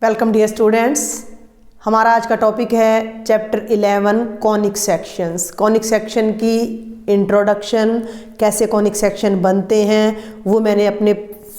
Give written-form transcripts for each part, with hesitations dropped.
Welcome dear students. हमारा आज का टॉपिक है chapter 11 conic sections. Conic section की इंट्रोडक्शन, कैसे कॉनिक सेक्शन बनते हैं, वो मैंने अपने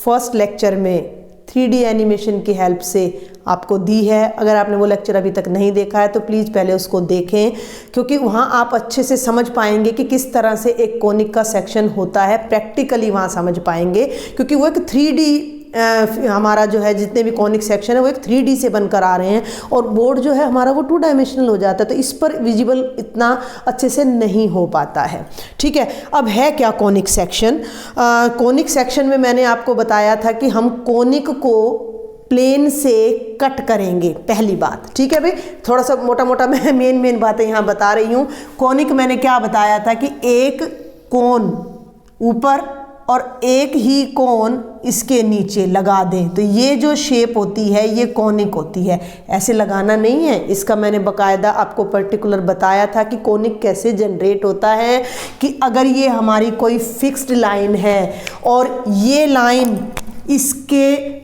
फर्स्ट लेक्चर में 3D एनिमेशन की हेल्प से आपको दी है। अगर आपने वो लेक्चर अभी तक नहीं देखा है तो प्लीज़ पहले उसको देखें, क्योंकि वहाँ आप अच्छे से समझ पाएंगे कि किस तरह से एक कॉनिक का सेक्शन होता है। प्रैक्टिकली वहाँ समझ पाएंगे, क्योंकि वो एक 3D हमारा जो है, जितने भी कॉनिक सेक्शन है वो एक 3D से बनकर आ रहे हैं, और बोर्ड जो है हमारा वो 2 डायमेंशनल हो जाता है, तो इस पर विजिबल इतना अच्छे से नहीं हो पाता है। ठीक है, अब है क्या कॉनिक सेक्शन? कॉनिक सेक्शन में मैंने आपको बताया था कि हम कॉनिक को प्लेन से कट करेंगे, पहली बात। ठीक है भाई, थोड़ा सा मोटा मोटा मैं मेन बातें यहाँ बता रही हूँ। कॉनिक मैंने क्या बताया था कि एक कोन ऊपर और एक ही कोन इसके नीचे लगा दें, तो ये जो शेप होती है ये कॉनिक होती है। ऐसे लगाना नहीं है, इसका मैंने बकायदा आपको पर्टिकुलर बताया था कि कॉनिक कैसे जनरेट होता है। कि अगर ये हमारी कोई फिक्स्ड लाइन है और ये लाइन इसके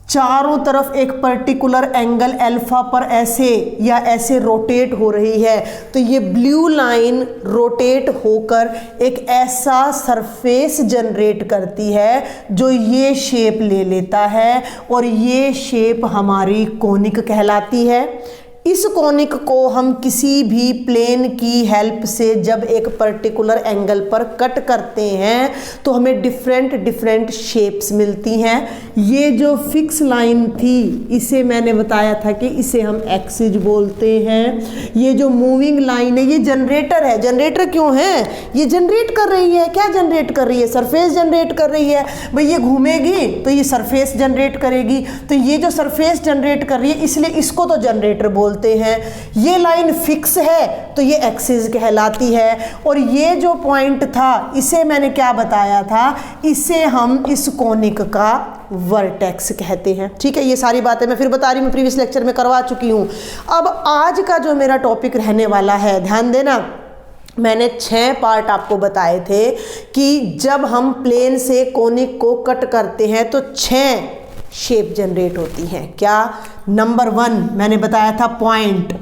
चारों तरफ एक पर्टिकुलर एंगल अल्फा पर ऐसे या ऐसे रोटेट हो रही है, तो ये ब्लू लाइन रोटेट होकर एक ऐसा सरफेस जनरेट करती है जो ये शेप ले लेता है, और ये शेप हमारी कॉनिक कहलाती है। इस कॉनिक को हम किसी भी प्लेन की हेल्प से जब एक पर्टिकुलर एंगल पर कट करते हैं तो हमें डिफरेंट शेप्स मिलती हैं। ये जो फिक्स लाइन थी इसे मैंने बताया था कि इसे हम एक्सिस बोलते हैं। ये जो मूविंग लाइन है ये जनरेटर है। जनरेटर क्यों है? ये जनरेट कर रही है। क्या जनरेट कर रही है? सरफेस जनरेट कर रही है। भाई ये घूमेगी तो ये सरफेस जनरेट करेगी, तो ये जो सरफेस जनरेट कर रही है इसलिए इसको तो जनरेटर बोलते हैं। ये लाइन फिक्स है तो ये एक्सिस कहलाती है। और ये जो पॉइंट था इसे मैंने क्या बताया था? इसे हम इस कॉनिक का वर्टेक्स कहते हैं। ठीक है, ये सारी बातें मैं फिर बता रही हूँ, प्रीवियस लेक्चर में करवा चुकी हूँ। अब आज का जो मेरा टॉपिक रहने वाला है, ध्यान देना, मैंने 6 पार्ट आपको बताए थे कि जब हम प्लेन से कॉनिक को कट करते हैं तो 6 शेप जनरेट होती हैं। क्या? नंबर 1 मैंने बताया था पॉइंट।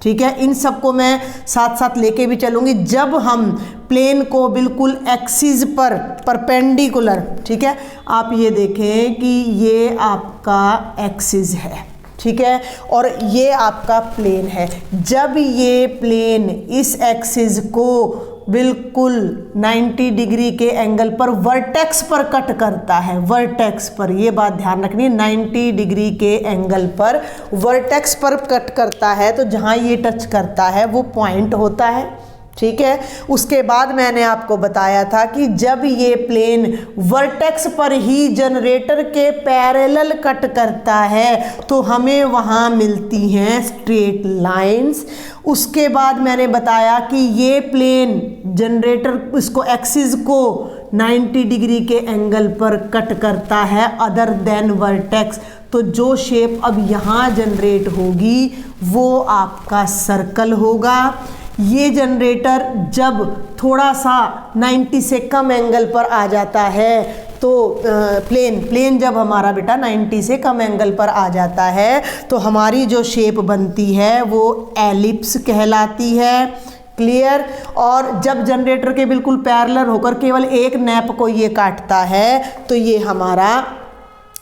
ठीक है, इन सबको मैं साथ साथ लेके भी चलूँगी। जब हम प्लेन को बिल्कुल एक्सिस पर परपेंडिकुलर, ठीक है, आप ये देखें कि ये आपका एक्सिस है, ठीक है, और ये आपका प्लेन है। जब ये प्लेन इस एक्सिस को बिल्कुल 90 डिग्री के एंगल पर वर्टेक्स पर कट करता है, वर्टेक्स पर, ये बात ध्यान रखनी है, 90 डिग्री के एंगल पर वर्टेक्स पर कट करता है, तो जहाँ ये टच करता है वो पॉइंट होता है। ठीक है, उसके बाद मैंने आपको बताया था कि जब ये प्लेन वर्टेक्स पर ही जनरेटर के पैरेलल कट करता है तो हमें वहाँ मिलती हैं स्ट्रेट लाइंस। उसके बाद मैंने बताया कि ये प्लेन जनरेटर इसको एक्सिस को 90 डिग्री के एंगल पर कट करता है अदर देन वर्टेक्स, तो जो शेप अब यहाँ जनरेट होगी वो आपका सर्कल होगा। ये जनरेटर जब थोड़ा सा 90 से कम एंगल पर आ जाता है तो प्लेन जब हमारा बेटा 90 से कम एंगल पर आ जाता है तो हमारी जो शेप बनती है वो एलिप्स कहलाती है। क्लियर? और जब जनरेटर के बिल्कुल पैरेलल होकर केवल एक नैप को ये काटता है तो ये हमारा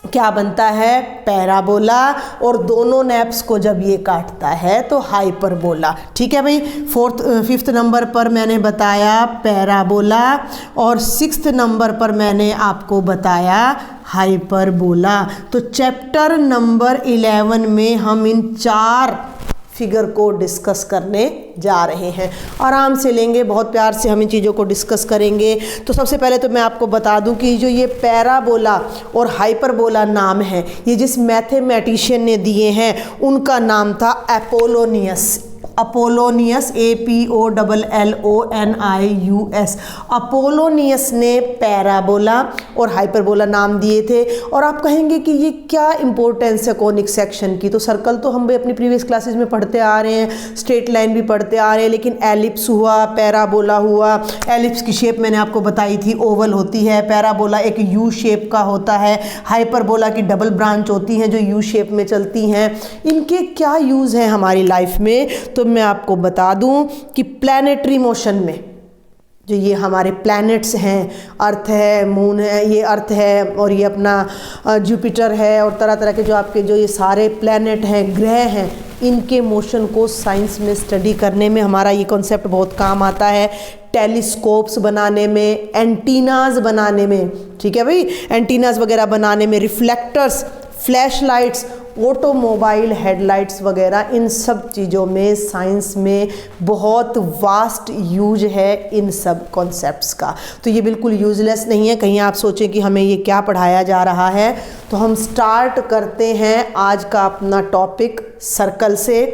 क्या बनता है? पैराबोला। और दोनों नैप्स को जब ये काटता है तो हाइपरबोला। ठीक है भाई, 5th नंबर पर मैंने बताया पैराबोला, और 6th नंबर पर मैंने आपको बताया हाइपरबोला। तो चैप्टर नंबर 11 में हम इन 4 फिगर को डिस्कस करने जा रहे हैं। आराम से लेंगे, बहुत प्यार से हम इन चीज़ों को डिस्कस करेंगे। तो सबसे पहले तो मैं आपको बता दूं कि जो ये पैराबोला और हाइपरबोला नाम है, ये जिस मैथमेटिशियन ने दिए हैं उनका नाम था अपोलोनियस। Apollonius, APOLLONIUS। अपोलोनियस ने पैराबोला और हाइपरबोला नाम दिए थे। और आप कहेंगे कि ये क्या इंपॉर्टेंस है कॉनिक सेक्शन की? तो सर्कल तो हम भी अपनी प्रीवियस क्लासेस में पढ़ते आ रहे हैं, स्ट्रेट लाइन भी पढ़ते आ रहे हैं, लेकिन एलिप्स हुआ, पैराबोला हुआ। एलिप्स की शेप मैंने आपको बताई थी, ओवल होती है। पैराबोला एक यू शेप का होता है। हाइपरबोला की डबल ब्रांच होती हैं जो यू शेप में चलती हैं। इनके क्या यूज़ हैं हमारी लाइफ में? तो मैं आपको बता दूं कि प्लैनेटरी मोशन में जो ये हमारे प्लैनेट्स हैं, अर्थ है, मून है, ये अर्थ है और ये अपना जुपिटर है और तरह तरह के जो आपके जो ये सारे प्लैनेट हैं, ग्रह हैं, इनके मोशन को साइंस में स्टडी करने में हमारा ये कॉन्सेप्ट बहुत काम आता है। टेलीस्कोप्स बनाने में, एंटीनाज बनाने में, ठीक है भाई, एंटीनाज वगैरह बनाने में, reflectors, flash lights, automobile headlights वगैरह, इन सब चीज़ों में साइंस में बहुत वास्ट यूज है इन सब कॉन्सेप्ट्स का। तो ये बिल्कुल यूज़लेस नहीं है। कहीं आप सोचें कि हमें ये क्या पढ़ाया जा रहा है, तो हम स्टार्ट करते हैं आज का अपना टॉपिक सर्कल से।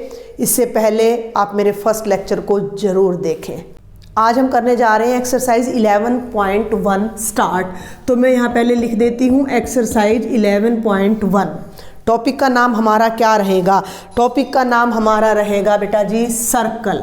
इससे पहले आप मेरे फर्स्ट लेक्चर को ज़रूर देखें। आज हम करने जा रहे हैं एक्सरसाइज 11.1 स्टार्ट। तो मैं यहाँ पहले लिख देती हूँ एक्सरसाइज 11.1। टॉपिक का नाम हमारा क्या रहेगा? टॉपिक का नाम हमारा रहेगा बेटा जी सर्कल।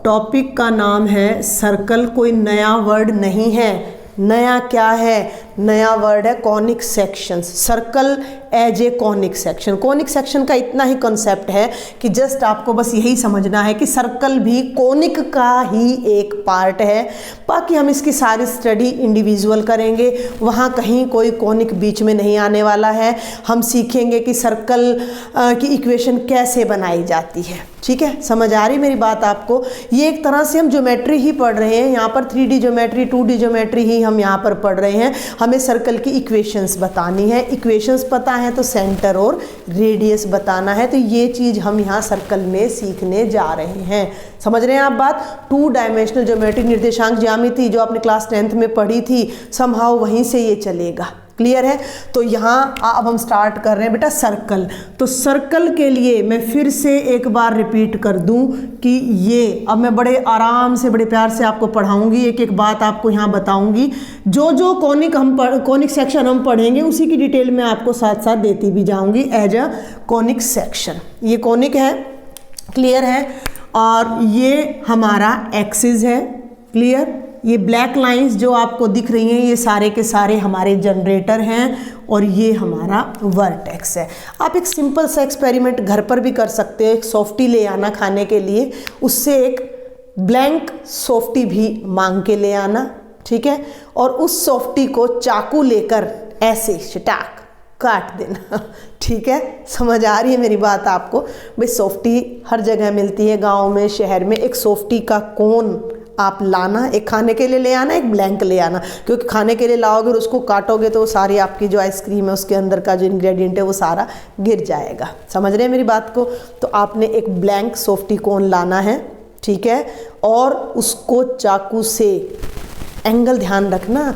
टॉपिक का नाम है सर्कल। कोई नया वर्ड नहीं है। नया क्या है? नया वर्ड है conic sections. Circle as a conic section. Conic section का इतना ही कॉन्सेप्ट है कि जस्ट आपको बस यही समझना है कि सर्कल भी कॉनिक का ही एक पार्ट है। बाकी हम इसकी सारी स्टडी इंडिविजुअल करेंगे, वहाँ कहीं कोई कॉनिक बीच में नहीं आने वाला है। हम सीखेंगे कि सर्कल की इक्वेशन कैसे बनाई जाती है। ठीक है, समझ आ रही मेरी बात आपको? ये एक तरह से हम ज्योमेट्री ही पढ़ रहे हैं। यहाँ पर 3D ज्योमेट्री, 2D ज्योमेट्री ही हम यहाँ पर पढ़ रहे हैं। हमें सर्कल की इक्वेशंस बतानी है। इक्वेशंस पता है तो सेंटर और रेडियस बताना है। तो ये चीज़ हम यहाँ सर्कल में सीखने जा रहे हैं। समझ रहे हैं आप बात? 2 डायमेंशनल ज्योमेट्री, निर्देशांक ज्यामिति जो आपने क्लास 10th में पढ़ी थी, समहाउ वहीं से ये चलेगा। क्लियर है? तो यहाँ अब हम स्टार्ट कर रहे हैं बेटा सर्कल। तो सर्कल के लिए मैं फिर से एक बार रिपीट कर दूं कि ये अब मैं बड़े आराम से, बड़े प्यार से आपको पढ़ाऊंगी, एक एक बात आपको यहाँ बताऊंगी। जो जो कॉनिक सेक्शन हम पढ़ेंगे उसी की डिटेल में आपको साथ साथ देती भी जाऊंगी एज अ कॉनिक सेक्शन। ये कॉनिक है, क्लियर है? और ये हमारा एक्सिस है, क्लियर? ये ब्लैक लाइंस जो आपको दिख रही हैं ये सारे के सारे हमारे जनरेटर हैं और ये हमारा वर्टेक्स है। आप एक सिंपल सा एक्सपेरिमेंट घर पर भी कर सकते हो। एक सॉफ्टी ले आना खाने के लिए, उससे एक ब्लैंक सॉफ्टी भी मांग के ले आना, ठीक है? और उस सॉफ्टी को चाकू लेकर ऐसे शटाक काट देना। ठीक है, समझ आ रही है मेरी बात आपको? भाई सॉफ्टी हर जगह मिलती है, गाँव में, शहर में। एक सॉफ्टी का कोन आप लाना, एक खाने के लिए ले आना, एक ब्लैंक ले आना, क्योंकि खाने के लिए लाओगे और उसको काटोगे तो सारी आपकी जो आइसक्रीम है उसके अंदर का जो इंग्रेडिएंट है वो सारा गिर जाएगा। समझ रहे हैं मेरी बात को? तो आपने एक ब्लैंक सॉफ्टी कोन लाना है, ठीक है? और उसको चाकू से, एंगल ध्यान रखना,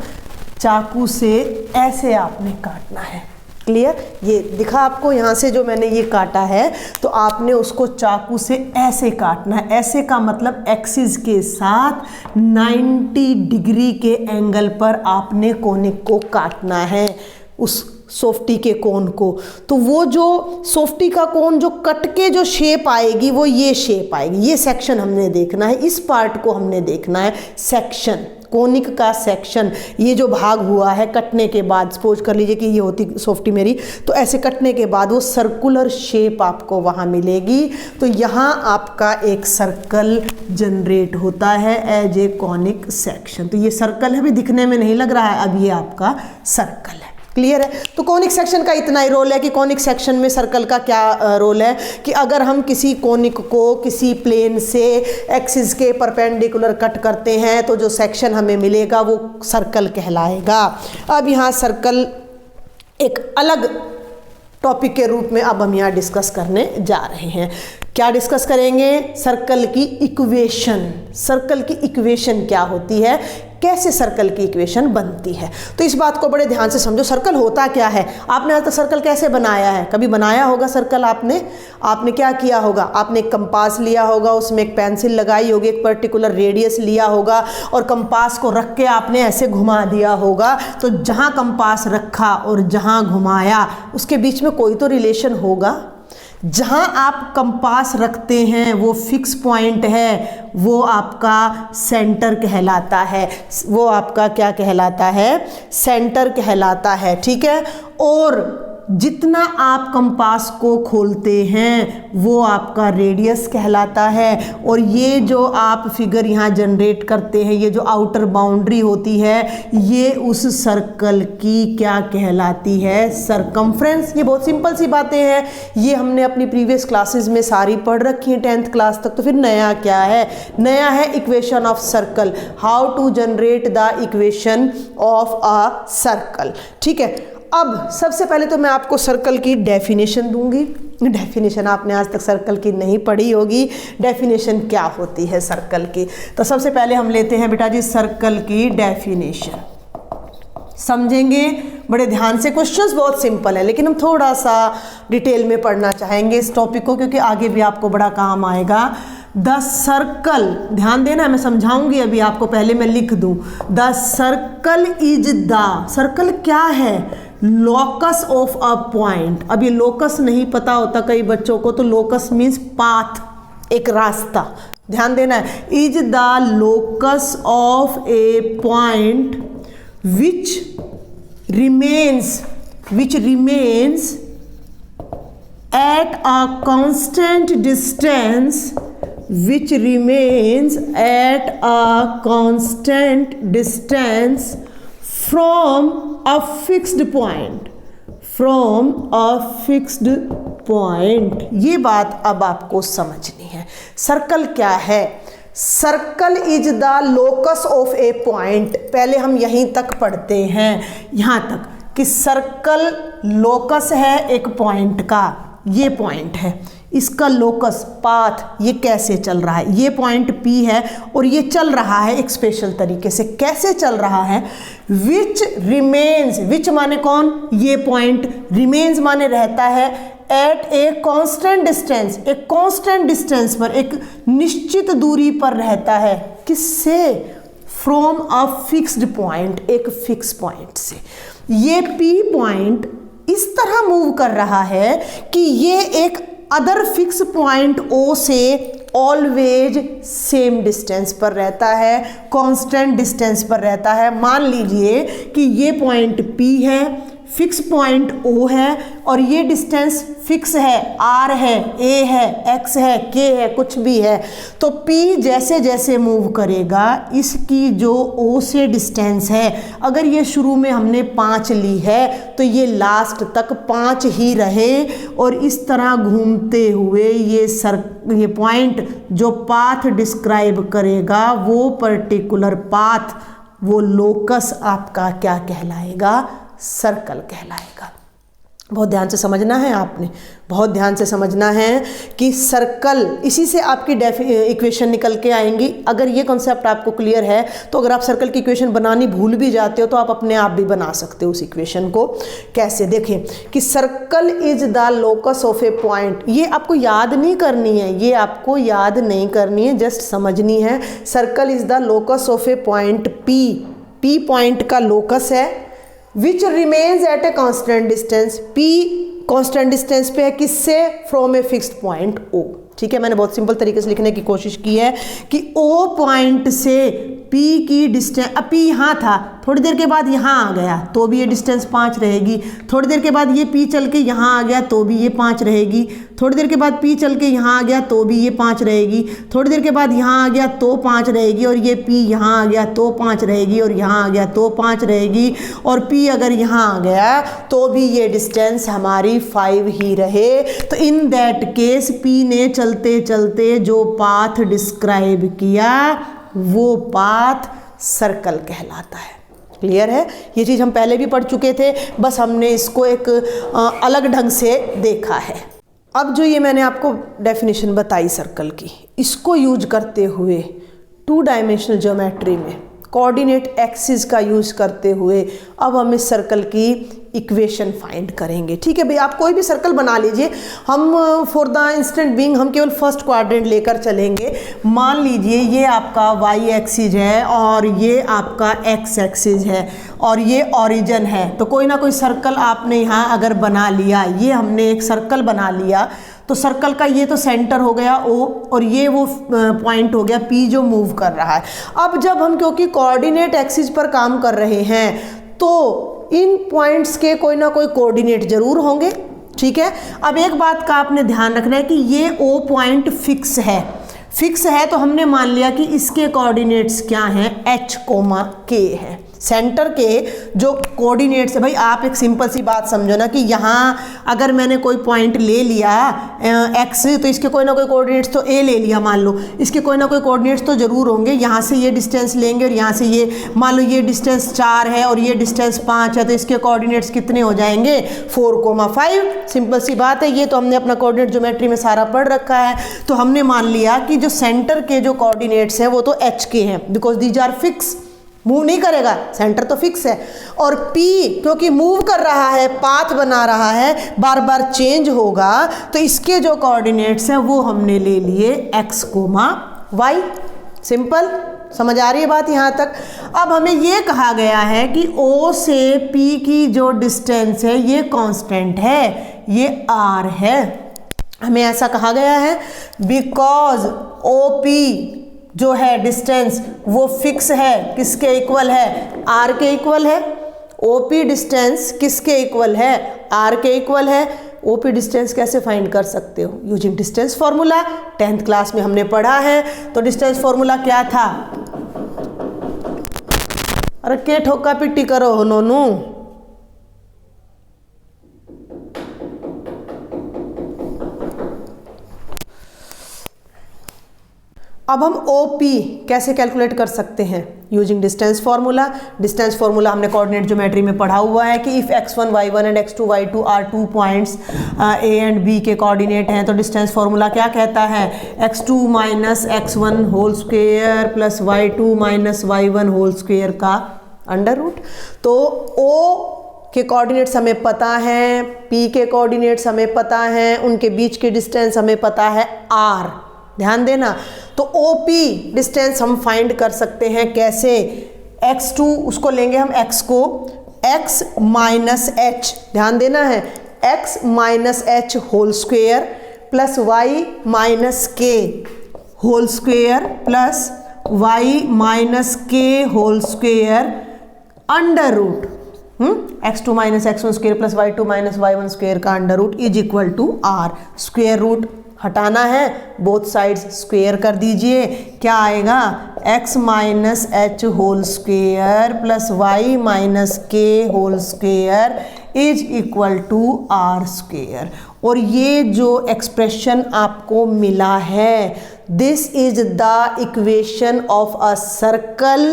चाकू से ऐसे आपने काटना है। क्लियर? ये दिखा आपको यहाँ से जो मैंने ये काटा है, तो आपने उसको चाकू से ऐसे काटना है। ऐसे का मतलब एक्सिस के साथ 90 डिग्री के एंगल पर आपने कोनिक को काटना है, उस सॉफ्टी के कोन को। तो वो जो सॉफ्टी का कोन जो कट के जो शेप आएगी वो ये शेप आएगी। ये सेक्शन हमने देखना है, इस पार्ट को हमने देखना है, सेक्शन, कोनिक का सेक्शन। ये जो भाग हुआ है कटने के बाद, सपोज कर लीजिए कि ये होती सॉफ्टी मेरी, तो ऐसे कटने के बाद वो सर्कुलर शेप आपको वहाँ मिलेगी। तो यहाँ आपका एक सर्कल जनरेट होता है एज ए कॉनिक सेक्शन। तो ये सर्कल है, भी दिखने में नहीं लग रहा है, अब ये आपका सर्कल है। क्लियर है? तो कॉनिक सेक्शन का इतना ही रोल है कि कॉनिक सेक्शन में सर्कल का क्या रोल है कि अगर हम किसी कॉनिक को किसी प्लेन से एक्सिस के परपेंडिकुलर कट करते हैं तो जो सेक्शन हमें मिलेगा वो सर्कल कहलाएगा। अब यहाँ सर्कल एक अलग टॉपिक के रूप में अब हम यहाँ डिस्कस करने जा रहे हैं। क्या डिस्कस करेंगे? सर्कल की इक्वेशन। सर्कल की इक्वेशन क्या होती है, कैसे सर्कल की इक्वेशन बनती है। तो इस बात को बड़े ध्यान से समझो, सर्कल होता क्या है। आपने आज तक सर्कल कैसे बनाया है? कभी बनाया होगा सर्कल आपने क्या किया होगा? आपने एक कंपास लिया होगा, उसमें एक पेंसिल लगाई होगी, एक पर्टिकुलर रेडियस लिया होगा और कंपास को रख के आपने ऐसे घुमा दिया होगा। तो जहाँ कंपास रखा और जहाँ घुमाया उसके बीच में कोई तो रिलेशन होगा। जहाँ आप कंपास रखते हैं वो फिक्स पॉइंट है, वो आपका सेंटर कहलाता है। वो आपका क्या कहलाता है? सेंटर कहलाता है। ठीक है। और जितना आप कंपास को खोलते हैं वो आपका रेडियस कहलाता है। और ये जो आप फिगर यहाँ जनरेट करते हैं, ये जो आउटर बाउंड्री होती है, ये उस सर्कल की क्या कहलाती है? सरकमफ्रेंस। ये बहुत सिंपल सी बातें हैं, ये हमने अपनी प्रीवियस क्लासेस में सारी पढ़ रखी हैं 10th क्लास तक। तो फिर नया क्या है? नया है equation of circle, how to generate the equation of a circle. ठीक है। अब सबसे पहले तो मैं आपको सर्कल की डेफिनेशन दूंगी। डेफिनेशन आपने आज तक सर्कल की नहीं पढ़ी होगी। डेफिनेशन क्या होती है सर्कल की? तो सबसे पहले हम लेते हैं बेटा जी सर्कल की डेफिनेशन, समझेंगे बड़े ध्यान से। क्वेश्चंस बहुत सिंपल है लेकिन हम थोड़ा सा डिटेल में पढ़ना चाहेंगे इस टॉपिक को, क्योंकि आगे भी आपको बड़ा काम आएगा। द सर्कल, ध्यान देना, मैं समझाऊंगी अभी आपको, पहले मैं लिख दूं। The circle is the, circle क्या है? Locus of a point. अब ये लोकस नहीं पता होता कई बच्चों को, तो लोकस मीन्स पाथ, एक रास्ता। ध्यान देना है, is the locus of A point which remains at a constant distance, which remains at a constant distance from a fixed point, from a fixed point। ये बात अब आपको समझनी है। सर्कल क्या है? Circle is the locus of A point. पहले हम यहीं तक पढ़ते हैं, यहाँ तक कि सर्कल लोकस है एक पॉइंट का। ये पॉइंट है, इसका लोकस पाथ ये कैसे चल रहा है? ये पॉइंट P है और ये चल रहा है एक स्पेशल तरीके से। कैसे चल रहा है? विच रिमेन्स, विच माने कौन? ये पॉइंट, रिमेन्स माने रहता है, एट ए कांस्टेंट डिस्टेंस, एक कांस्टेंट डिस्टेंस पर, एक निश्चित दूरी पर रहता है। किससे? फ्रॉम अ फिक्स्ड पॉइंट, एक फिक्स पॉइंट से। ये P पॉइंट इस तरह मूव कर रहा है कि ये एक अदर फिक्स पॉइंट O से ऑलवेज सेम डिस्टेंस पर रहता है, कांस्टेंट डिस्टेंस पर रहता है। मान लीजिए कि ये पॉइंट P है, फिक्स पॉइंट O है और ये डिस्टेंस फिक्स है, R है, A है, X है, K है, कुछ भी है। तो P जैसे जैसे मूव करेगा, इसकी जो O से डिस्टेंस है, अगर ये शुरू में हमने 5 ली है तो ये लास्ट तक 5 ही रहे और इस तरह घूमते हुए ये पॉइंट जो पाथ डिस्क्राइब करेगा, वो पर्टिकुलर पाथ, वो लोकस आपका क्या कहलाएगा? सर्कल कहलाएगा। बहुत ध्यान से समझना है आपने, बहुत ध्यान से समझना है कि सर्कल, इसी से आपकी इक्वेशन निकल के आएंगी। अगर ये कॉन्सेप्ट आपको क्लियर है तो अगर आप सर्कल की इक्वेशन बनानी भूल भी जाते हो तो आप अपने आप भी बना सकते हो उस इक्वेशन को। कैसे? देखें कि circle is the locus of A point. ये आपको याद नहीं करनी है, ये आपको याद नहीं करनी है, जस्ट समझनी है। Circle is the locus of A point P point का लोकस है, which remains at a constant distance. P constant distance पे है, किससे? From a fixed point O। ठीक है, मैंने बहुत सिंपल तरीके से लिखने की कोशिश की है कि O पॉइंट से P की डिस्टेंस, अब P यहाँ था, थोड़ी देर के बाद यहाँ आ गया तो भी ये डिस्टेंस 5 रहेगी। थोड़ी देर के बाद ये P चल के यहाँ आ गया तो भी ये 5 रहेगी। थोड़ी देर के बाद P चल के यहाँ आ गया तो भी ये 5 रहेगी। थोड़ी देर के बाद यहाँ आ गया तो 5 रहेगी और ये P यहाँ आ गया तो 5 रहेगी और यहाँ आ गया तो 5 रहेगी और P अगर यहाँ आ गया तो भी ये डिस्टेंस हमारी 5 ही रहे। तो इन दैट केस P ने चलते चलते जो पाथ डिस्क्राइब किया वो पाथ सर्कल कहलाता है। क्लियर है? ये चीज़ हम पहले भी पढ़ चुके थे, बस हमने इसको एक अलग ढंग से देखा है। अब जो ये मैंने आपको डेफिनेशन बताई सर्कल की, इसको यूज करते हुए 2 डायमेंशनल ज्योमेट्री में कोऑर्डिनेट एक्सिस का यूज करते हुए अब हम इस सर्कल की इक्वेशन फाइंड करेंगे। ठीक है भाई, आप कोई भी सर्कल बना लीजिए, हम फॉर द इंस्टेंट बीइंग हम केवल फर्स्ट क्वाड्रेंट लेकर चलेंगे। मान लीजिए ये आपका वाई एक्सिस है और ये आपका एक्स एक्सिस है और ये ओरिजिन है। तो कोई ना कोई सर्कल आपने यहाँ अगर बना लिया, ये हमने एक सर्कल बना लिया, तो सर्कल का ये तो सेंटर हो गया O और ये वो पॉइंट हो गया P जो मूव कर रहा है। अब जब हम क्योंकि कोऑर्डिनेट एक्सिस पर काम कर रहे हैं तो इन पॉइंट्स के कोई ना कोई कोऑर्डिनेट जरूर होंगे। ठीक है, अब एक बात का आपने ध्यान रखना है कि ये O पॉइंट फिक्स है। फिक्स है तो हमने मान लिया कि इसके कोऑर्डिनेट्स क्या हैं, H, K है। सेंटर के जो कोऑर्डिनेट्स है, भाई आप एक सिंपल सी बात समझो ना कि यहाँ अगर मैंने कोई पॉइंट ले लिया x, तो इसके कोई ना कोई कोऑर्डिनेट्स तो a ले लिया, मान लो इसके कोई ना कोई कोऑर्डिनेट्स तो जरूर होंगे। यहाँ से ये डिस्टेंस लेंगे और यहाँ से ये, मान लो ये डिस्टेंस 4 है और ये डिस्टेंस 5 है, तो इसके कोऑर्डिनेट्स कितने हो जाएंगे, 4,5। सिंपल सी बात है, ये तो हमने अपना कोऑर्डिनेट ज्योमेट्री में सारा पढ़ रखा है। तो हमने मान लिया कि जो सेंटर के जो कोऑर्डिनेट्स हैं वो तो h के हैं, because these are fix, move नहीं करेगा, सेंटर तो फिक्स है। और P क्योंकि मूव कर रहा है, पाथ बना रहा है, बार बार चेंज होगा, तो इसके जो कोऑर्डिनेट्स हैं वो हमने ले लिए x, y। सिंपल, समझ आ रही है बात यहाँ तक। अब हमें ये कहा गया है कि O से P की जो डिस्टेंस है ये कांस्टेंट है, ये r है। हमें ऐसा कहा गया है बिकॉज OP जो है डिस्टेंस वो फिक्स है, किसके इक्वल है, r के इक्वल है। OP डिस्टेंस किसके इक्वल है, r के इक्वल है। OP डिस्टेंस कैसे फाइंड कर सकते हो, using distance formula, 10th class में हमने पढ़ा है। तो डिस्टेंस फॉर्मूला क्या था, अरे के ठोका पिट्टी करो हो नोनू। अब हम OP कैसे कैलकुलेट कर सकते हैं, using distance formula. Distance formula हमने कोऑर्डिनेट ज्योमेट्री में पढ़ा हुआ है कि if x1 y1 and x2 y2 are 2 points A and B के कोऑर्डिनेट हैं, तो डिस्टेंस फार्मूला क्या कहता है, x2 minus x1 whole square plus y2 minus y1 whole square का अंडर रूट। तो O के कोऑर्डिनेट्स हमें पता हैं, P के कोऑर्डिनेट्स हमें पता हैं, उनके बीच के डिस्टेंस हमें पता है r, ध्यान देना। तो OP डिस्टेंस हम फाइंड कर सकते हैं कैसे, x2 उसको लेंगे हम, x को x माइनस h, ध्यान देना है, x minus h whole square plus y minus k whole square plus y minus k whole square under root x2 minus x1 square plus y2 minus y1 square का under root is equal to r। Square root हटाना है, both sides square कर दीजिए, क्या आएगा, x minus H whole square plus y minus K whole square is equal to r square. और ये जो एक्सप्रेशन आपको मिला है, this is the equation of a circle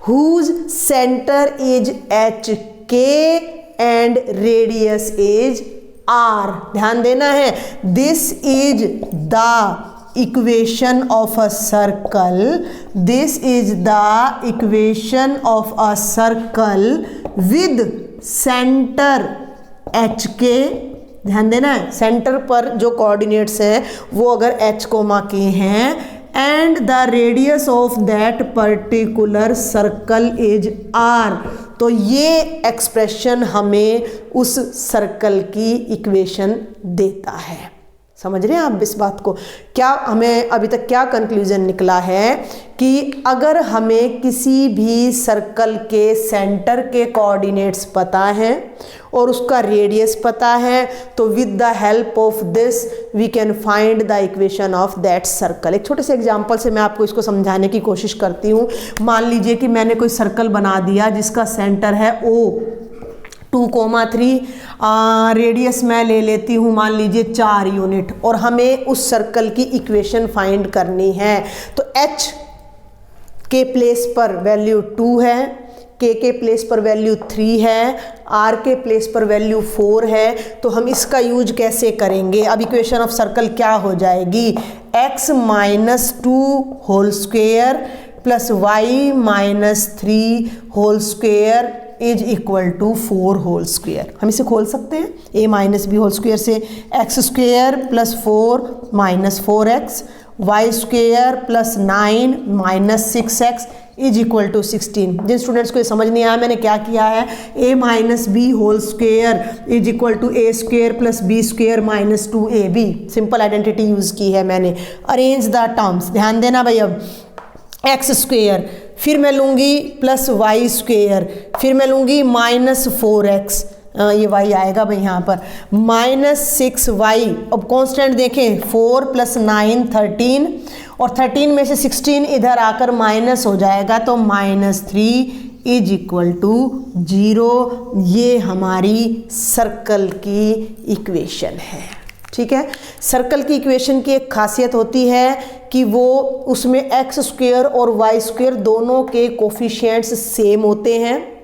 whose centre is H K and radius is r। ध्यान देना है, this is the equation of a circle, this is the equation of a circle with centre H K. ध्यान देना है, centre पर जो coordinates हैं वो अगर h, के हैं and the radius of that particular circle is r। तो ये एक्सप्रेशन हमें उस सर्कल की इक्वेशन देता है। समझ रहे हैं आप इस बात को? क्या हमें अभी तक क्या कंक्लूजन निकला है कि अगर हमें किसी भी सर्कल के सेंटर के कोऑर्डिनेट्स पता हैं और उसका रेडियस पता है, तो with the help of this we can find the equation of that circle. एक छोटे से एग्जांपल से मैं आपको इसको समझाने की कोशिश करती हूँ। मान लीजिए कि मैंने कोई सर्कल बना दिया जिसका सेंटर है O 2,3, रेडियस मैं ले लेती हूँ मान लीजिए 4 यूनिट, और हमें उस सर्कल की इक्वेशन फाइंड करनी है। तो H के प्लेस पर वैल्यू 2 है, K के प्लेस पर वैल्यू 3 है, R के प्लेस पर वैल्यू 4 है। तो हम इसका यूज कैसे करेंगे? अब इक्वेशन ऑफ सर्कल क्या हो जाएगी, x minus 2 whole square plus Y minus 3 whole square is equal to 4 whole square. हम इसे खोल सकते हैं, a minus B whole square से X square plus 4 minus 4x, Y square plus 9 minus 6x is equal to 16। जिन students को ये समझ नहीं आया मैंने क्या किया है, a minus B whole square is equal to a square plus B square minus 2ab, simple identity use की है मैंने। अरेंज द टर्म्स, ध्यान देना भाई। अब एक्स स्क्वेयर, फिर मैं लूँगी प्लस वाई स्क्वेयर, फिर मैं लूँगी माइनस 4x, ये y आएगा भाई यहाँ पर, माइनस 6y। अब कांस्टेंट देखें, 4 प्लस 9 13, और 13 में से 16 इधर आकर माइनस हो जाएगा तो माइनस 3 इज इक्वल टू 0। ये हमारी सर्कल की इक्वेशन है। ठीक है, सर्कल की इक्वेशन की एक खासियत होती है कि वो उसमें एक्स स्क्वेयर और वाई स्क्वेयर दोनों के कोफिशिएंट्स सेम होते हैं।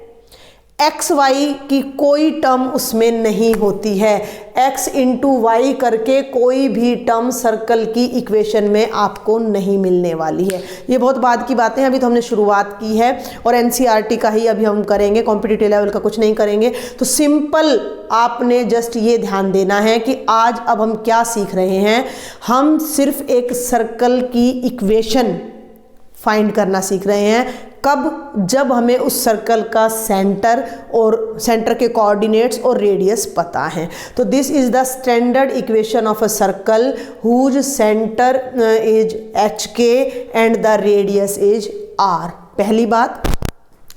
एक्स वाई की कोई टर्म उसमें नहीं होती है। एक्स इंटू वाई करके कोई भी टर्म सर्कल की इक्वेशन में आपको नहीं मिलने वाली है। ये बहुत बाद की बातें हैं, अभी तो हमने शुरुआत की है और एनसीईआरटी का ही अभी हम करेंगे, कॉम्पिटिटिव लेवल का कुछ नहीं करेंगे। तो सिंपल आपने जस्ट ये ध्यान देना है कि आज अब हम क्या सीख रहे हैं, हम सिर्फ एक सर्कल की इक्वेशन फाइंड करना सीख रहे हैं। कब? जब हमें उस सर्कल का सेंटर और सेंटर के कोऑर्डिनेट्स और रेडियस पता है। तो this is the standard equation of a circle whose centre is H K and the radius is R. पहली बात।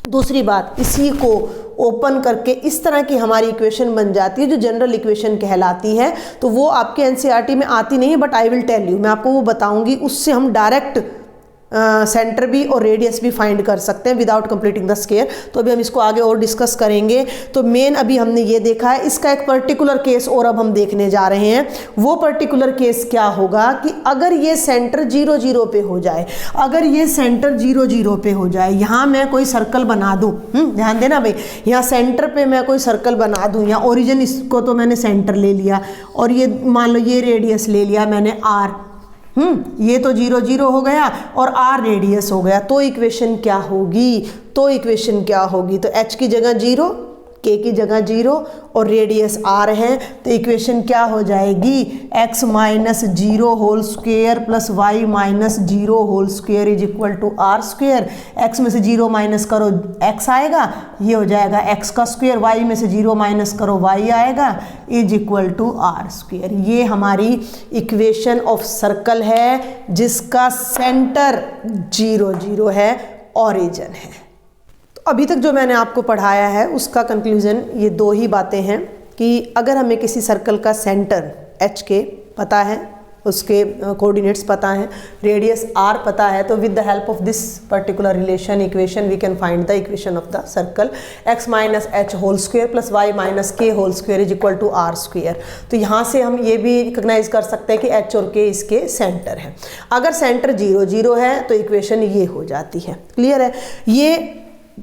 दूसरी बात, इसी को ओपन करके इस तरह की हमारी इक्वेशन बन जाती है जो जनरल इक्वेशन कहलाती है। तो वो आपके एनसीईआरटी में आती नहीं है, but I will tell you, मैं आपको वो बताऊंगी। उससे हम डायरेक्ट सेंटर भी और रेडियस भी फाइंड कर सकते हैं विदाउट कंप्लीटिंग द स्क्वायर। तो अभी हम इसको आगे और डिस्कस करेंगे। तो मेन अभी हमने ये देखा है, इसका एक पर्टिकुलर केस और अब हम देखने जा रहे हैं। वो पर्टिकुलर केस क्या होगा कि अगर ये सेंटर 0 0 पे हो जाए, अगर ये सेंटर 0 0 पे हो जाए, यहाँ मैं कोई सर्कल बना दूँ, ध्यान देना भाई, यहाँ सेंटर पे मैं कोई सर्कल बना दूँ, यहाँ ओरिजिन इसको तो मैंने सेंटर ले लिया और ये मान लो ये रेडियस ले लिया मैंने r, ये तो 0 0 हो गया और r रेडियस हो गया। तो इक्वेशन क्या होगी? तो इक्वेशन क्या होगी? तो h की जगह 0, k की जगह 0 और रेडियस r है। तो इक्वेशन क्या हो जाएगी? x minus 0 whole square plus Y minus 0 whole square is equal to R square. x में से 0 माइनस करो x आएगा, ये हो जाएगा x का स्क्वेयर, y में से 0 माइनस करो y आएगा, is equal to R square. ये हमारी इक्वेशन ऑफ सर्कल है जिसका सेंटर 0 0 है, ओरिजिन है। अभी तक जो मैंने आपको पढ़ाया है उसका कंक्लूजन ये दो ही बातें हैं कि अगर हमें किसी सर्कल का सेंटर एच के पता है, उसके कोऑर्डिनेट्स पता है, रेडियस r पता है, तो with the help of this particular relation equation we can find the equation of the circle x minus H whole square plus Y minus K whole square is equal to R square. तो यहाँ से हम ये भी recognise कर सकते हैं कि h और k इसके सेंटर है। अगर सेंटर 0 0 है तो इक्वेशन ये हो जाती है। क्लियर है? ये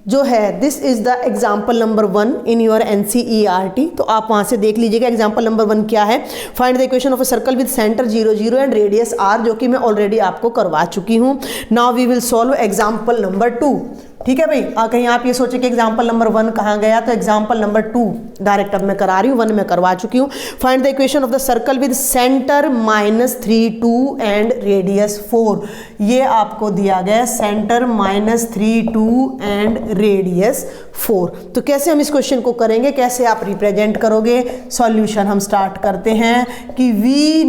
जो है this is the example number 1 in your NCERT. तो आप वहाँ से देख लीजिएगा एग्जाम्पल नंबर 1 क्या है। Find the equation of a circle with centre 0 0 and radius r, जो कि मैं ऑलरेडी आपको करवा चुकी हूँ। Now we will solve example number 2। ठीक है भाई, कहीं आप ये सोचे कि एग्जाम्पल नंबर 1 कहाँ गया, तो एग्जाम्पल नंबर 2 डायरेक्ट अब मैं करा रही हूँ, 1 मैं करवा चुकी हूँ। Find the equation of the circle with centre minus 3 2 and radius 4। ये आपको दिया गया सेंटर माइनस 3 2 एंड रेडियस 4। तो कैसे हम इस क्वेश्चन को करेंगे, कैसे आप रिप्रेजेंट करोगे? सॉल्यूशन हम स्टार्ट करते हैं कि वी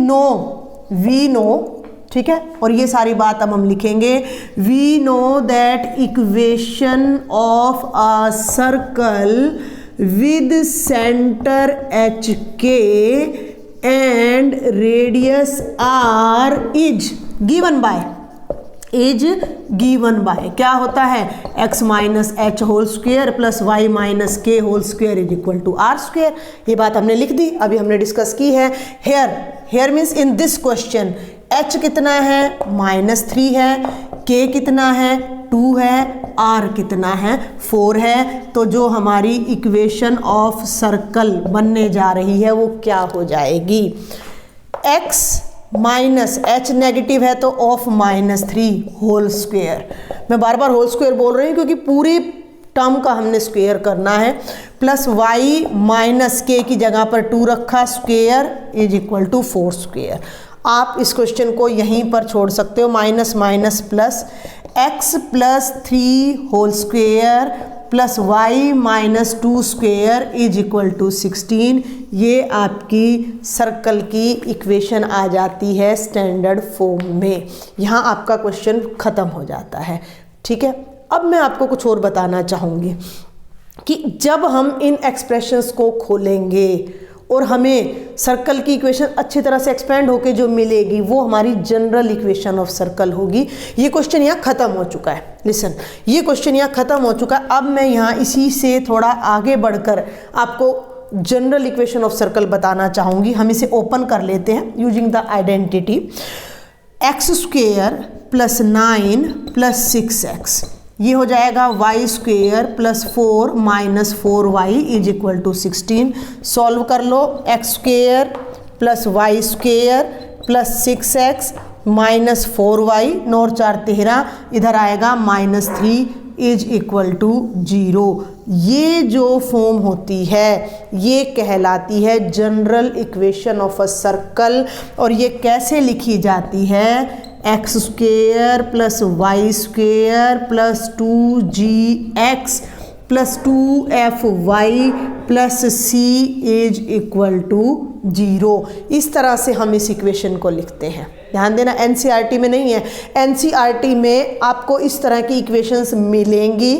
नो, ठीक है, और ये सारी बात अब हम लिखेंगे। We know that equation of a circle with centre H K and radius R is given by क्या होता है? x minus H whole square plus Y minus K whole square is equal to R square. ये बात हमने लिख दी, अभी हमने discuss की है। Here means in this question h कितना है? -3 है, k कितना है? 2 है, r कितना है? 4 है। तो जो हमारी इक्वेशन ऑफ सर्कल बनने जा रही है वो क्या हो जाएगी? x माइनस h नेगेटिव है तो ऑफ -3 होल स्क्वायर। मैं बार बार होल स्क्वायर बोल रही हूँ क्योंकि पूरी टर्म का हमने स्क्वायर करना है। प्लस y माइनस k की जगह पर 2 रखा, square is equal to 4 square. आप इस क्वेश्चन को यहीं पर छोड़ सकते हो। Minus minus plus x plus 3 whole square plus y minus 2 square is equal to 16। ये आपकी सर्कल की इक्वेशन आ जाती है स्टैंडर्ड फॉर्म में। यहाँ आपका क्वेश्चन ख़त्म हो जाता है। ठीक है, अब मैं आपको कुछ और बताना चाहूँगी कि जब हम इन एक्सप्रेशंस को खोलेंगे और हमें सर्कल की इक्वेशन अच्छी तरह से एक्सपेंड होके जो मिलेगी वो हमारी जनरल इक्वेशन ऑफ सर्कल होगी। ये क्वेश्चन यहाँ ख़त्म हो चुका है। लिसन, ये क्वेश्चन यहाँ ख़त्म हो चुका है। अब मैं यहाँ इसी से थोड़ा आगे बढ़कर आपको जनरल इक्वेशन ऑफ सर्कल बताना चाहूँगी। हम इसे ओपन कर लेते हैं using the identity. X square plus 9 plus 6x, ये हो जाएगा y square plus 4 minus 4y is equal to 16। Solve कर लो। X square plus y square plus 6x minus 4y, 9 4 13, इधर आएगा -3 इज इक्वल टू 0। ये जो फॉर्म होती है ये कहलाती है general equation of a circle. और ये कैसे लिखी जाती है? X square plus y square plus 2gx plus 2fy plus c is equal to 0। इस तरह से हम इस इक्वेशन को लिखते हैं। ध्यान देना, एनसीईआरटी में नहीं है। एनसीईआरटी में आपको इस तरह की इक्वेशंस मिलेंगी।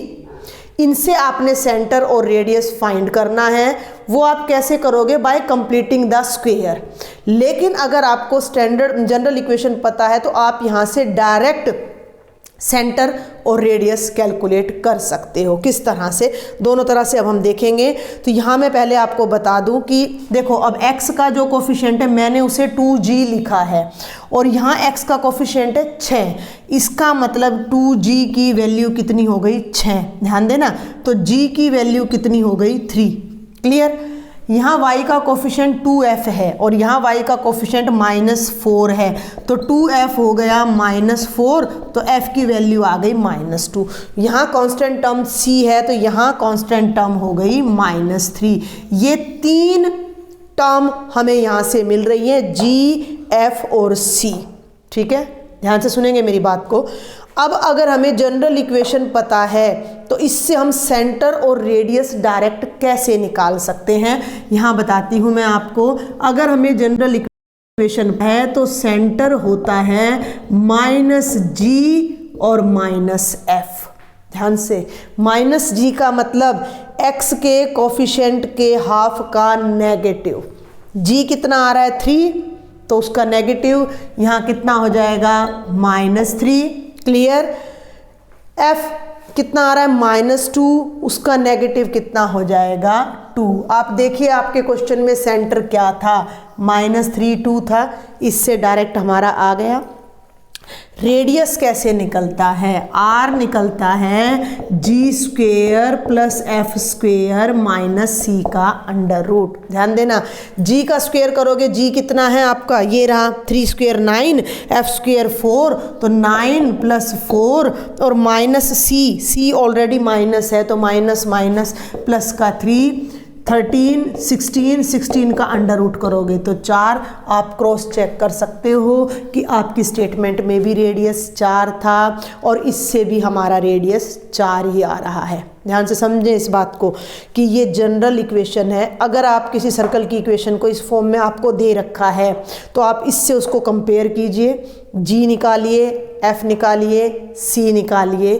इनसे आपने सेंटर और रेडियस फाइंड करना है। वो आप कैसे करोगे? Bye completing the square. लेकिन अगर आपको स्टैंडर्ड जनरल इक्वेशन पता है तो आप यहाँ से डायरेक्ट सेंटर और रेडियस कैलकुलेट कर सकते हो। किस तरह से? दोनों तरह से अब हम देखेंगे। तो यहाँ मैं पहले आपको बता दूँ कि देखो, अब x का जो कोफिशिएंट है मैंने उसे 2g लिखा है और यहाँ x का कोफिशिएंट है 6। इसका मतलब 2g की वैल्यू कितनी हो गई? 6। ध्यान देना, तो g की वैल्यू कितनी हो गई? 3। क्लियर? यहाँ y का कोफिशिएंट 2f है और यहाँ y का कोफिशिएंट -4 है, तो 2f हो गया -4, तो f की वैल्यू आ गई -2। यहाँ कांस्टेंट टर्म c है तो यहाँ कांस्टेंट टर्म हो गई -3। ये 3 टर्म हमें यहाँ से मिल रही है, g, f और c। ठीक है, ध्यान से सुनेंगे मेरी बात को। अब अगर हमें जनरल इक्वेशन पता है तो इससे हम सेंटर और रेडियस डायरेक्ट कैसे निकाल सकते हैं, यहाँ बताती हूँ मैं आपको। अगर हमें जनरल इक्वेशन है तो सेंटर होता है -g और -f। ध्यान से, -g का मतलब x के कोफिशिएंट के हाफ का नेगेटिव। g कितना आ रहा है? 3, तो उसका नेगेटिव यहाँ कितना हो जाएगा? -3। क्लियर? f कितना आ रहा है? -2, उसका नेगेटिव कितना हो जाएगा? 2। आप देखिए आपके क्वेश्चन में सेंटर क्या था? -3 2 था, इससे डायरेक्ट हमारा आ गया। रेडियस कैसे निकलता है? r निकलता है g square plus f square minus c का अंडर रूट। ध्यान देना, g का स्क्वेयर करोगे, g कितना है आपका? ये रहा 3 स्क्वेयर 9, f स्क्वेयर 4, तो 9 प्लस 4 और माइनस c ऑलरेडी माइनस है तो माइनस माइनस प्लस का 3, 13, 16 का अंडर रूट करोगे तो 4। आप क्रॉस चेक कर सकते हो कि आपकी स्टेटमेंट में भी रेडियस 4 था और इससे भी हमारा रेडियस 4 ही आ रहा है। ध्यान से समझें इस बात को कि ये जनरल इक्वेशन है। अगर आप किसी सर्कल की इक्वेशन को इस फॉर्म में आपको दे रखा है तो आप इससे उसको कंपेयर कीजिए। g निकालिए, f निकालिए, c निकालिए।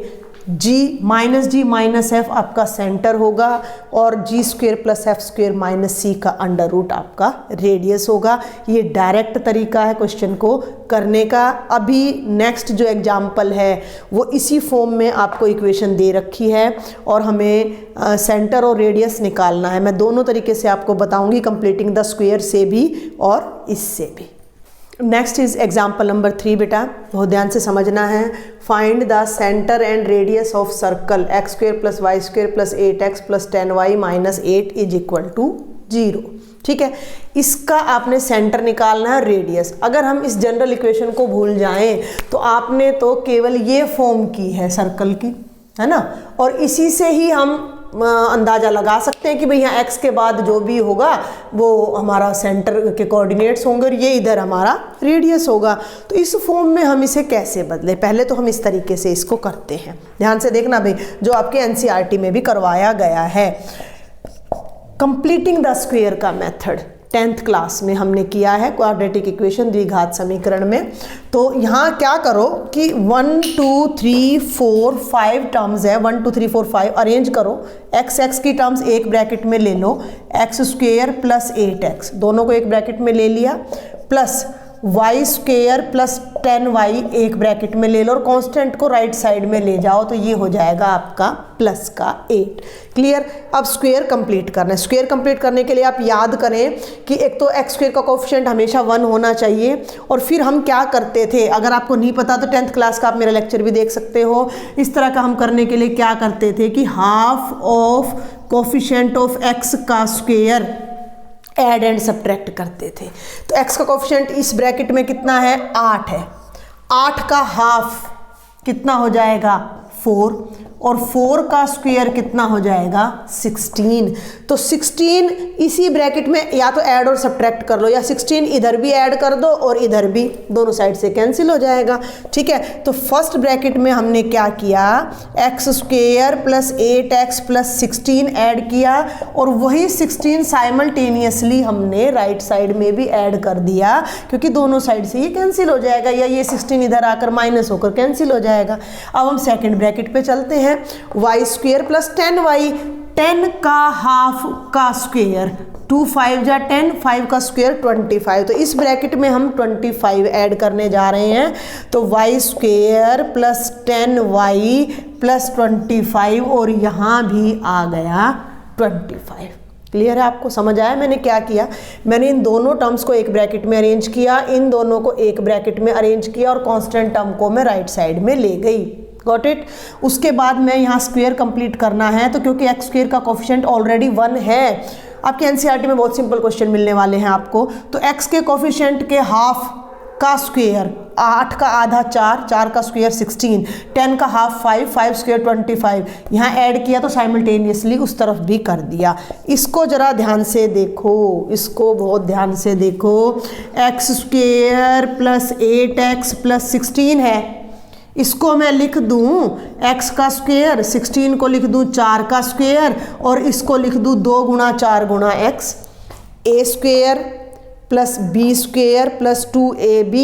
g माइनस f आपका सेंटर होगा और g square plus f square minus c का अंडर रूट आपका रेडियस होगा। ये डायरेक्ट तरीका है क्वेश्चन को करने का। अभी नेक्स्ट जो एग्जाम्पल है वो इसी फॉर्म में आपको इक्वेशन दे रखी है और हमें सेंटर और रेडियस निकालना है। मैं दोनों तरीके से आपको बताऊंगी, कंप्लीटिंग द स्क्वायर से भी और इससे भी। नेक्स्ट इज एग्जाम्पल नंबर 3 बेटा, बहुत ध्यान से समझना है। Find the centre and radius of circle x² + y² + 8x + 10y - 8 is equal to 0। ठीक है, इसका आपने सेंटर निकालना है, रेडियस। अगर हम इस जनरल इक्वेशन को भूल जाएं तो आपने तो केवल ये फॉर्म की है सर्कल की, है ना, और इसी से ही हम अंदाज़ा लगा सकते हैं कि भाई यहाँ x के बाद जो भी होगा वो हमारा सेंटर के कोऑर्डिनेट्स होंगे और ये इधर हमारा रेडियस होगा। तो इस फॉर्म में हम इसे कैसे बदलें, पहले तो हम इस तरीके से इसको करते हैं। ध्यान से देखना भाई, जो आपके एनसीईआरटी में भी करवाया गया है, कंप्लीटिंग द स्क्वायर का मेथड 10th क्लास में हमने किया है, क्वाड्रेटिक इक्वेशन द्विघात समीकरण में। तो यहाँ क्या करो कि 1 2 3 4 5 टर्म्स है, 1 2 3 4 5 अरेंज करो। x की टर्म्स एक ब्रैकेट में ले लो, x स्क्वेयर प्लस 8x दोनों को एक ब्रैकेट में ले लिया, plus y square plus 10y एक ब्रैकेट में ले लो और कांस्टेंट को राइट साइड में ले जाओ, तो ये हो जाएगा आपका प्लस का 8। क्लियर। अब स्क्वायर कंप्लीट करना है। स्क्वायर कंप्लीट करने के लिए आप याद करें कि एक तो x स्क्वायर का कोफिशिएंट हमेशा 1 होना चाहिए, और फिर हम क्या करते थे, अगर आपको नहीं पता तो 10th क्लास का आप मेरा लेक्चर भी देख सकते हो। इस तरह का हम करने के लिए क्या करते थे कि half of coefficient of x का स्क्वायर ऐड एंड सब्ट्रैक्ट करते थे। तो x का कोफिशिएंट इस ब्रैकेट में कितना है, 8 है, 8 का हाफ कितना हो जाएगा 4, और 4 का स्क्वायर कितना हो जाएगा 16। तो 16 इसी ब्रैकेट में या तो ऐड और सब्ट्रैक्ट कर लो, या 16 इधर भी ऐड कर दो और इधर भी, दोनों साइड से कैंसिल हो जाएगा। ठीक है, तो फर्स्ट ब्रैकेट में हमने क्या किया, x square plus 8x plus 16 add किया, और वही 16 साइमल्टेनियसली हमने राइट साइड में भी ऐड कर दिया, क्योंकि दोनों साइड से ये कैंसिल हो जाएगा, या ये 16 इधर आकर माइनस होकर कैंसिल हो जाएगा। अब हम सेकेंड ब्रैकेट पे चलते हैं, y स्क्वेयर प्लस 10y, 10 का हाफ का स्क्वेयर, 2 5 जा 10, 5 का स्क्वेयर 25। तो इस ब्रैकेट में हम 25 ऐड करने जा रहे हैं, तो y square plus 10y plus 25, और यहाँ भी आ गया 25। क्लियर है, आपको समझ आया मैंने क्या किया? मैंने इन दोनों टर्म्स को एक ब्रैकेट में अरेंज किया, इन दोनों को एक ब्रैकेट में अरेंज किया, और कांस्टेंट टर्म को मैं राइट साइड में ले गई। Got it. उसके बाद मैं यहाँ स्क्वायर कंप्लीट करना है, तो क्योंकि एक्स स्क्वायर का कोफिशिएंट ऑलरेडी 1 है, आपके एनसीईआरटी में बहुत सिंपल क्वेश्चन मिलने वाले हैं आपको। तो एक्स के कोफिशिएंट के हाफ का स्क्वायर, 8 का आधा 4, 4 का स्क्वायर 16, 10 का हाफ 5, 5 स्क्वायर 25, यहाँ ऐड किया तो साइमल्टेनियसली उस तरफ भी कर दिया। इसको ज़रा ध्यान से देखो, इसको बहुत ध्यान से देखो। X square plus 8x plus 16 है, इसको मैं लिख दूँ x का स्क्वायर, 16 को लिख दूँ 4 का स्क्वायर, और इसको लिख दूँ 2 गुणा 4 गुणा x, a square plus b square plus 2ab।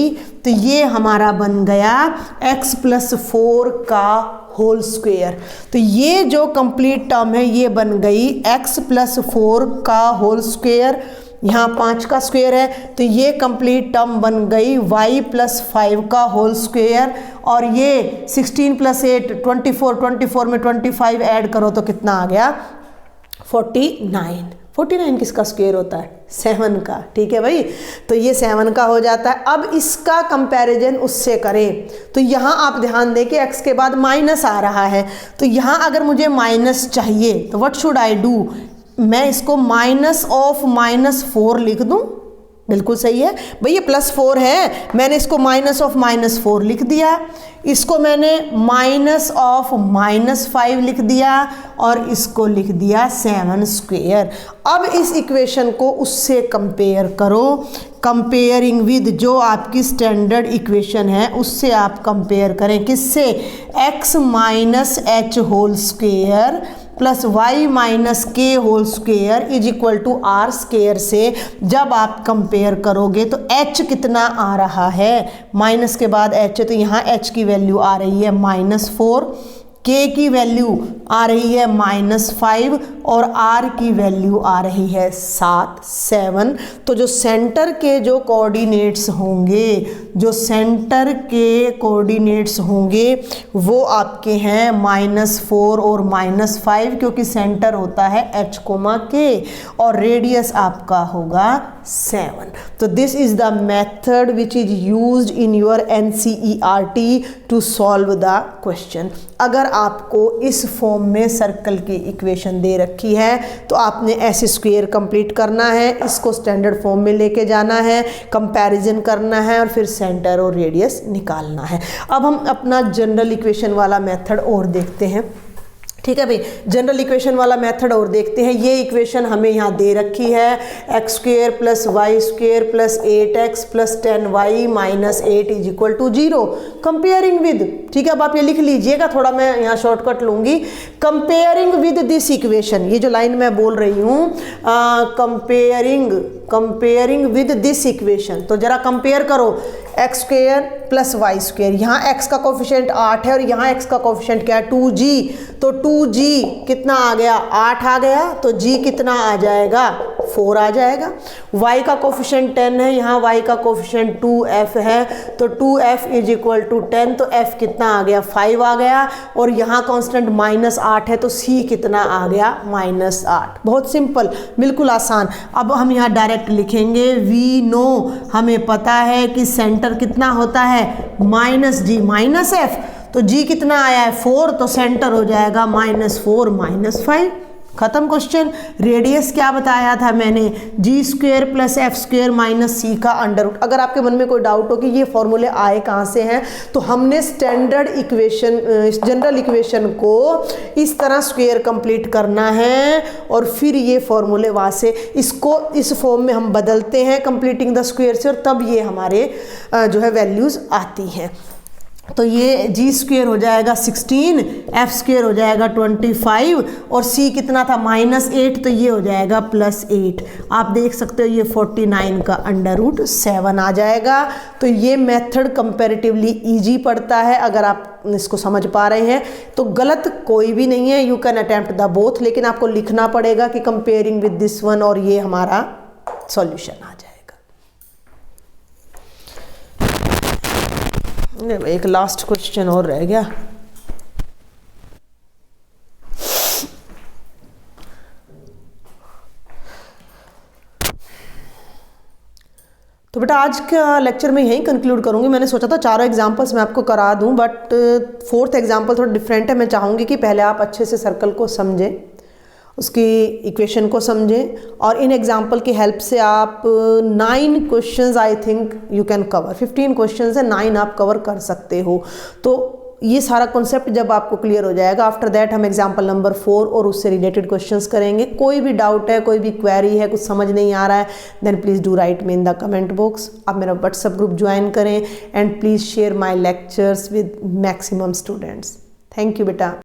तो ये हमारा बन गया x प्लस 4 का होल स्क्वायर। तो ये जो कंप्लीट टर्म है ये बन गई x प्लस 4 का होल स्क्वायर, यहाँ 5 का स्क्वायर है, तो ये कंप्लीट टर्म बन गई y प्लस 5 का होल स्क्वायर। और ये 16 प्लस 8 24, 24 में 25 ऐड करो तो कितना आ गया 49। 49 किसका स्क्वायर होता है? 7 का। ठीक है भाई, तो ये 7 का हो जाता है। अब इसका कंपैरिजन उससे करें, तो यहाँ आप ध्यान दें कि x के बाद माइनस आ रहा है, तो यहाँ अगर मुझे माइनस चाहिए तो व्हाट शुड आई डू, मैं इसको माइनस ऑफ -4 लिख दूँ। बिल्कुल सही है भाई, ये +4 है, मैंने इसको माइनस ऑफ -4 लिख दिया, इसको मैंने माइनस ऑफ -5 लिख दिया, और इसको लिख दिया 7 स्क्वायर। अब इस इक्वेशन को उससे कंपेयर करो, कंपेयरिंग विद जो आपकी स्टैंडर्ड इक्वेशन है उससे आप कंपेयर करें, किससे? x minus H whole square plus y minus K whole square is equal to R square से जब आप कंपेयर करोगे तो h कितना आ रहा है, माइनस के बाद h है, तो यहाँ h की वैल्यू आ रही है -4, k की वैल्यू आ रही है -5, और r की वैल्यू आ रही है 7। तो जो सेंटर के जो कोऑर्डिनेट्स होंगे जो सेंटर के कोऑर्डिनेट्स होंगे वो आपके हैं -4 और -5, क्योंकि सेंटर होता है h, k और रेडियस आपका होगा 7। तो this is the method which is used in your NCERT to solve the question. अगर आपको इस फॉर्म में सर्कल की इक्वेशन दे रखी है तो आपने ऐसे स्क्वायर कंप्लीट करना है, इसको स्टैंडर्ड फॉर्म में लेके जाना है, कंपैरिजन करना है और फिर सेंटर और रेडियस निकालना है। अब हम अपना जनरल इक्वेशन वाला मेथड और देखते हैं। ठीक है भाई, जनरल इक्वेशन वाला मेथड और देखते हैं। ये इक्वेशन हमें यहाँ दे रखी है, x² + y² + 8x + 10y - 8 = 0 comparing with. ठीक है, अब आप ये लिख लीजिएगा, थोड़ा मैं यहाँ शॉर्टकट लूँगी। कंपेयरिंग विद दिस इक्वेशन, ये जो लाइन मैं बोल रही हूँ, कंपेयरिंग विद दिस इक्वेशन, तो जरा कंपेयर करो x² + y²। यहाँ x का कोफिशिएंट 8 है और यहाँ x का कोफिशिएंट क्या है, 2g। तो 2g कितना आ गया, 8 आ गया, तो g कितना आ जाएगा, 4 आ जाएगा। y का कोफिशिएंट 10 है, यहाँ y का कोफिशिएंट 2f है, तो 2f = 10, तो f कितना आ गया, 5 आ गया। और यहाँ कांस्टेंट -8 है, तो c कितना आ गया, -8। बहुत सिंपल, बिल्कुल आसान। अब हम यहाँ डायरेक्ट लिखेंगे, वी नो, हमें पता है कि सेंटर कितना होता है, -g -f, तो g कितना आया है, 4, तो सेंटर हो जाएगा -4 -5। खत्म क्वेश्चन। रेडियस क्या बताया था मैंने, g² + f² - c का अंडर। अगर आपके मन में कोई डाउट हो कि ये फॉर्मूले आए कहाँ से हैं, तो हमने स्टैंडर्ड इक्वेशन, जनरल इक्वेशन को इस तरह स्क्वायर कंप्लीट करना है और फिर ये फॉर्मूले वहाँ से इसको इस फॉर्म में हम बदलते हैं कंप्लीटिंग द स्क्वायर से, और तब ये हमारे जो है वैल्यूज़ आती हैं। तो ये g² हो जाएगा 16, f² हो जाएगा 25 और c कितना था, -8, तो ये हो जाएगा +8। आप देख सकते हो ये 49 का √7 आ जाएगा। तो ये मेथड कंपैरेटिवली इजी पड़ता है, अगर आप इसको समझ पा रहे हैं तो गलत कोई भी नहीं है। You can attempt the both, लेकिन आपको लिखना पड़ेगा कि कंपेयरिंग विद दिस वन, और ये हमारा सॉल्यूशन आ जाएगा। एक लास्ट क्वेश्चन और रह गया। तो बेटा आज का लेक्चर मैं यहीं कंक्लूड करूंगी। मैंने सोचा था चारों एग्जांपल्स मैं आपको करा दूं, बट 4th एग्जांपल थोड़ा डिफरेंट है। मैं चाहूँगी कि पहले आप अच्छे से सर्कल को समझें, उसकी इक्वेशन को समझें, और इन एग्जाम्पल की हेल्प से आप 9 questions I think you can cover. 15 questions है, 9 आप कवर कर सकते हो। तो ये सारा कॉन्सेप्ट जब आपको क्लियर हो जाएगा, आफ्टर दैट हम एग्जाम्पल नंबर 4 और उससे रिलेटेड क्वेश्चंस करेंगे। कोई भी डाउट है, कोई भी क्वेरी है, कुछ समझ नहीं आ रहा है, then please do write me in the comment box. आप मेरा व्हाट्सएप ग्रुप ज्वाइन करें and please share my lectures with maximum students. Thank you बेटा।